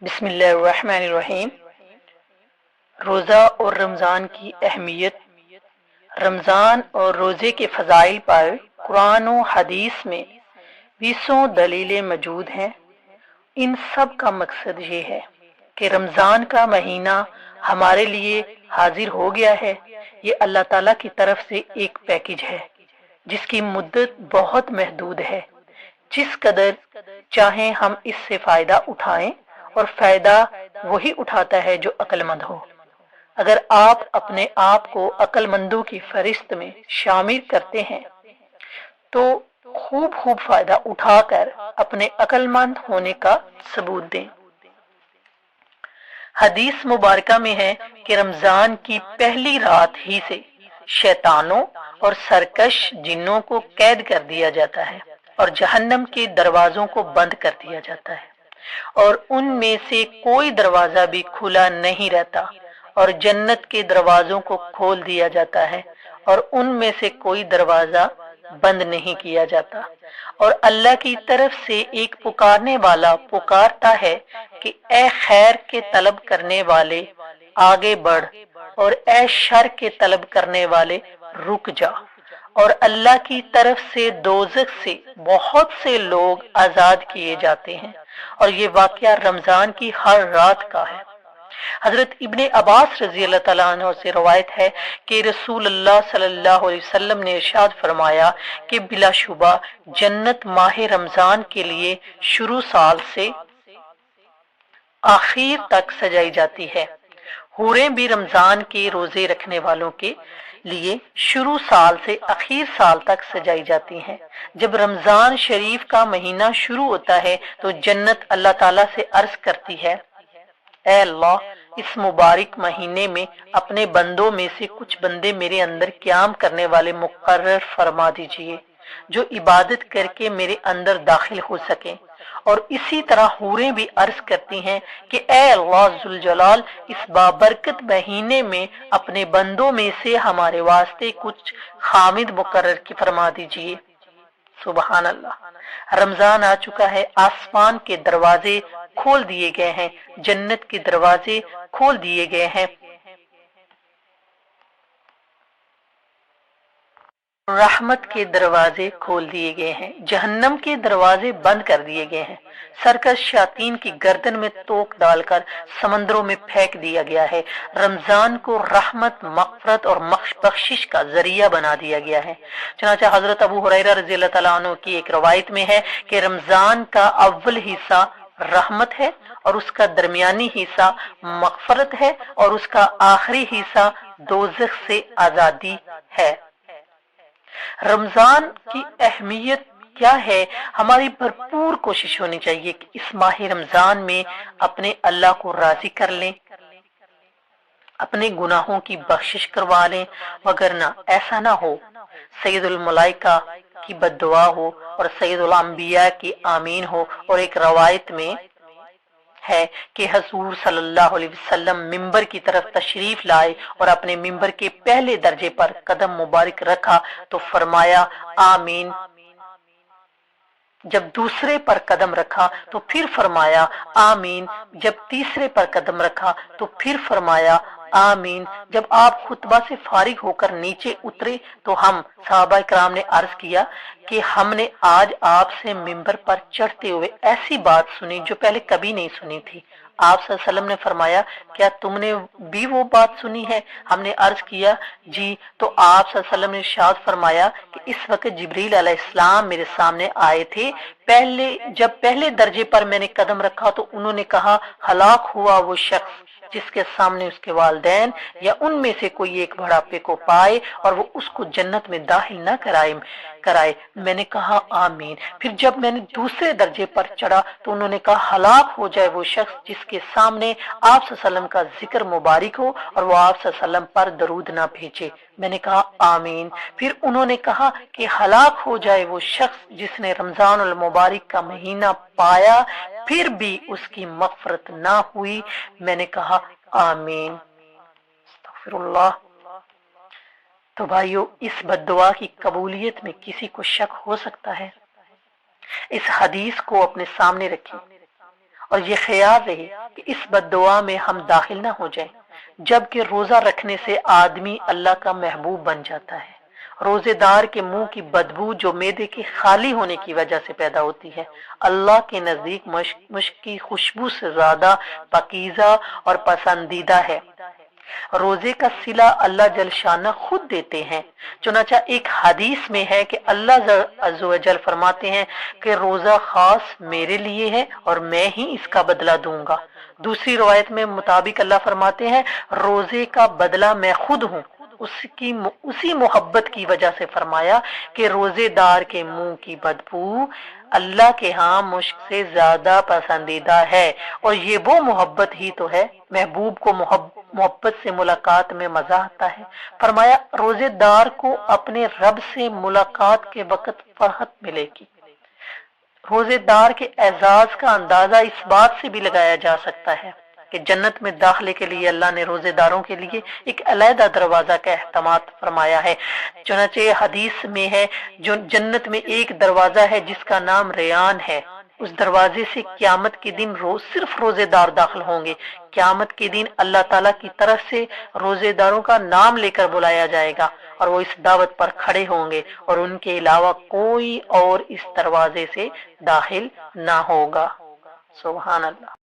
बिस्मिल्लाहिर्रहमानिर्रहीम। रोज़ा और रमज़ान की अहमियत। रमज़ान और रोज़े के फ़ज़ाइल पर कुरान और हदीस में बीसों दलीलें मौजूद हैं। इन सब का मकसद ये है कि रमज़ान का महीना हमारे लिए हाजिर हो गया है। ये अल्लाह ताला की तरफ से एक पैकेज है जिसकी मुद्दत बहुत महदूद है। जिस कदर चाहें हम इससे फ़ायदा उठाएं, और फ़ायदा वही उठाता है जो अक्लमंद हो। अगर आप अपने आप को अक्लमंदों की फहरिस्त में शामिल करते हैं तो खूब खूब फ़ायदा उठाकर अपने अक्लमंद होने का सबूत दें। हदीस मुबारका में है कि रमज़ान की पहली रात ही से शैतानों और सरकश जिन्नों को कैद कर दिया जाता है और जहन्नम के दरवाजों को बंद कर दिया जाता है, और उनमें से कोई दरवाजा भी खुला नहीं रहता, और जन्नत के दरवाजों को खोल दिया जाता है और उनमें से कोई दरवाजा बंद नहीं किया जाता। और अल्लाह की तरफ से एक पुकारने वाला पुकारता है कि ए खैर के तलब करने वाले आगे बढ़, और ए शर के तलब करने वाले रुक जा। और अल्लाह की तरफ से दोज़ख से बहुत से लोग आजाद किए जाते हैं, और ये वाकया रमजान की हर रात का है। हजरत इब्ने अब्बास रजी अल्लाह तआला अन्हु से रवायत है कि रसूलुल्लाह सल्लल्लाहु अलैहि वसल्लम ने इरशाद फरमाया कि बिलाशुबा जन्नत माह रमजान के लिए शुरू साल से आखिर तक सजाई जाती है। हूरें भी रमजान के रोजे रखने वालों के लिए शुरू साल से आखिर साल तक सजाई जाती हैं। जब रमजान शरीफ का महीना शुरू होता है तो जन्नत अल्लाह ताला से अर्ज करती है, ऐ अल्लाह, इस मुबारक महीने में अपने बंदों में से कुछ बंदे मेरे अंदर क्याम करने वाले मुकर्रर फरमा दीजिए जो इबादत करके मेरे अंदर दाखिल हो सके। और इसी तरह हूरें भी अर्ज करती हैं कि ऐ अल्लाह जुल जलाल, इस बाबरकत महीने में अपने बंदों में से हमारे वास्ते कुछ खामिद मुकर्रर की फरमा दीजिए। सुबहान अल्लाह। रमजान आ चुका है, आसमान के दरवाजे खोल दिए गए हैं, जन्नत के दरवाजे खोल दिए गए हैं, रहमत के दरवाजे खोल दिए गए हैं, जहन्नम के दरवाजे बंद कर दिए गए हैं। सरकश शातीन की गर्दन में तोक डालकर समंदरों में फेंक दिया गया है। रमजान को रहमत, मगफरत और बख्शिश का जरिया बना दिया गया है। चनाचा हजरत अबू हुरैरा रज़ी अल्लाह तआला अन्हु की एक रवायत में है कि रमजान का अव्वल हिस्सा रहमत है और उसका दरमियानी हिस्सा मगफरत है और उसका आखिरी हिस्सा दोज़ख से आजादी है। रमजान की अहमियत क्या है? हमारी भरपूर कोशिश होनी चाहिए कि इस माह रमजान में अपने अल्लाह को राजी कर लें, अपने गुनाहों की बख्शिश करवा लें, वगरना ऐसा ना हो सैयदुल मलाइका की बद्दुआ हो और सैयदुल अंबिया की आमीन हो। और एक रवायत में है कि हजूर सल्लल्लाहु अलैहि वसल्लम मिंबर की तरफ तशरीफ लाए और अपने मिंबर के पहले दर्जे पर कदम मुबारक रखा तो फरमाया आमीन। जब दूसरे पर कदम रखा तो फिर फरमाया आमीन। जब तीसरे पर कदम रखा तो फिर फरमाया आमीन। जब आप खुतबा से फारिग होकर नीचे उतरे तो हम सहाबा इकराम ने अर्ज किया कि हमने आज आपसे मिंबर पर चढ़ते हुए ऐसी बात सुनी जो पहले कभी नहीं सुनी थी। आप सल्लल्लाहु अलैहि वसल्लम ने फरमाया, क्या तुमने भी वो बात सुनी है? हमने अर्ज किया, जी। तो आप सल्लल्लाहु अलैहि वसल्लम ने इरशाद फरमाया कि इस वक्त जिब्रील अलैहिस्सलाम मेरे सामने आए थे। जब पहले दर्जे पर मैंने कदम रखा तो उन्होंने कहा, हलाक हुआ वो शख्स जिसके सामने उसके वालिदैन या उनमें से कोई एक बुढ़ापे को पाए और वो उसको जन्नत में दाखिल न कराए। मैंने कहा आमीन। फिर जब मैंने दूसरे दर्जे पर चढ़ा तो उन्होंने कहा, हलाक हो जाए वो शख्स जिसके सामने आप सल्लल्लाहु अलैहि वसल्लम का जिक्र मुबारक हो और वो आप सल्लल्लाहु अलैहि वसल्लम पर दरूद ना भेजे। मैंने कहा आमीन। फिर उन्होंने कहा कि हलाक हो जाए वो शख्स जिसने रमजान अल मुबारक का महीना पाया फिर भी उसकी मगफरत ना हुई। मैंने कहा आमीन। अस्तगफिरुल्लाह। तो भाइयों, इस बद्दुआ की कबूलियत में किसी को शक हो सकता है? इस हदीस को अपने सामने रखें اور یہ خیال رہے کہ اس بد دعا میں ہم داخل نہ ہو جائیں، جبکہ روزہ رکھنے سے آدمی اللہ کا محبوب بن جاتا ہے۔ روزے دار کے منہ کی بدبو جو معدے کے خالی ہونے کی وجہ سے پیدا ہوتی ہے، اللہ کے نزدیک مشک کی خوشبو سے زیادہ پاکیزہ اور پسندیدہ ہے۔ روزے کا صلہ اللہ جل شانہ خود دیتے ہیں، چنانچہ ایک حدیث میں ہے کہ اللہ عز و جل فرماتے ہیں کہ روزہ خاص میرے لیے ہے اور میں ہی اس کا بدلہ دوں گا۔ دوسری روایت میں مطابق اللہ فرماتے ہیں روزے کا بدلہ میں خود ہوں، اسی محبت کی وجہ سے فرمایا کہ روزے دار کے منہ کی بدبو اللہ کے ہاں مشک سے زیادہ پسندیدہ ہے، اور یہ وہ محبت ہی تو ہے، محبوب کو محبت سے ملاقات میں مزہ آتا ہے۔ فرمایا روزے دار کو اپنے رب سے ملاقات کے وقت فرحت ملے گی۔ روزے دار کے اعزاز کا اندازہ اس بات سے بھی لگایا جا سکتا ہے کہ جنت میں داخلے کے لیے اللہ نے روزے داروں کے لیے ایک علیحدہ دروازہ کا اہتمام فرمایا ہے۔ چنانچہ حدیث میں ہے جو جنت میں ایک دروازہ ہے جس کا نام ریان ہے، اس دروازے سے قیامت کے دن صرف روزے دار داخل ہوں گے۔ قیامت کے دن اللہ تعالیٰ کی طرف سے روزے داروں کا نام لے کر بلایا جائے گا اور وہ اس دعوت پر کھڑے ہوں گے اور ان کے علاوہ کوئی اور اس دروازے سے داخل نہ ہوگا۔ سبحان اللہ۔